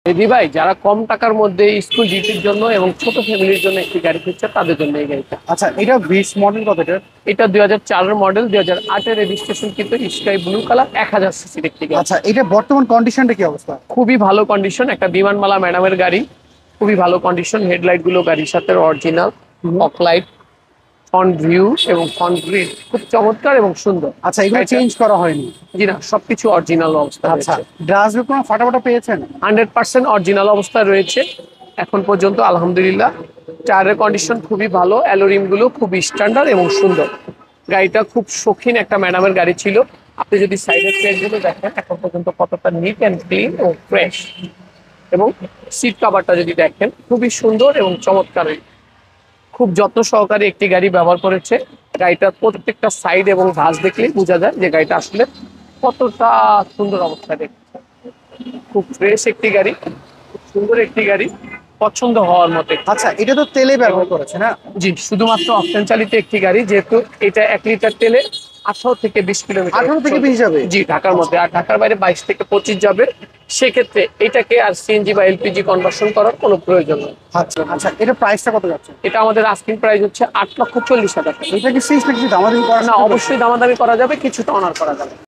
মেহেদী ভাই, যারা কম টাকার মধ্যে স্কুল ডিউটির জন্য এবং ছোট ফ্যামিলির জন্য একটি গাড়ি খুঁজছে তাদের জন্য এই গাড়িটা। আচ্ছা, এটা 20 মডেল কত এটা? এটা 2004-এর মডেল, 2008-এর রেজিস্ট্রেশন, কিন্তু স্কাই ব্লু কালার, 1000 সিসির একটি গাড়ি। আচ্ছা, এটা বর্তমান কন্ডিশনটা কি অবস্থা? খুবই ভালো কন্ডিশন, একটা বিমানমালা ম্যাডামের গাড়ি। খুবই ভালো কন্ডিশন, হেডলাইট গুলো গাড়ির সাথে original, fog light, front view এবং ফ্রন্ট গ্রিল খুব চমৎকার এবং সুন্দর। আচ্ছা, এগুলো চেঞ্জ করা হয়নি? জি না, সবকিছু অরিজিনাল অবস্থা আচ্ছা, রয়েছে। গ্লাসগুলো কোনো ফাটাফাটা পেয়েছেন? 100% অরিজিনাল অবস্থায় রয়েছে এখন পর্যন্ত, আলহামদুলিল্লাহ। টায়ারের কন্ডিশন খুবই ভালো, অ্যালোরিম গুলো খুবই স্ট্যান্ডার্ড এবং সুন্দর। গাড়িটা খুব শৌখিন একটা ম্যাডামের গাড়ি ছিল। আপনি যদি সাইডের পেজ গুলো দেখেন এখন পর্যন্ত কতটা নিট অ্যান্ড ক্লিন ও ফ্রেশ, এবং সিট কভারটা যদি দেখেন খুবই সুন্দর এবং চমৎকার। খুব যত্ন সহকারে একটি গাড়ি ব্যবহার করেছে। গাড়িটার প্রত্যেকটা সাইড এবং ভাঁজ দেখলেই বোঝা যায় যে গাড়িটা আসলে কতটা সুন্দর অবস্থায় দেখছে। খুব ফ্রেশ একটি গাড়ি, খুব সুন্দর একটি গাড়ি, পছন্দ হওয়ার মতো। আচ্ছা, এটা তো তেলে ব্যবহার করেছে না? জি, শুধুমাত্র অপশন চালিত একটি গাড়ি, যেহেতু এটা 1 লিটার তেলে 18 থেকে 20 কিলোমিটার। 18 থেকে 20 যাবে? জি, ঢাকার মধ্যে। আর ঢাকার বাইরে 22 থেকে 25 যাবে। সেক্ষেত্রে এটাকে আর সিএনজি বা এলপিজি কনভার্সন করার কোনো প্রয়োজন নেই। আচ্ছা আচ্ছা, এটা প্রাইসটা কত যাচ্ছে? এটা আমাদের আস্কিং প্রাইস হচ্ছে 8,40,000 টাকা। এটা কি ফিক্সড নাকি দামাদামি করা? না, অবশ্যই দামাদামি করা যাবে, কিছুটা অনার করা যাবে।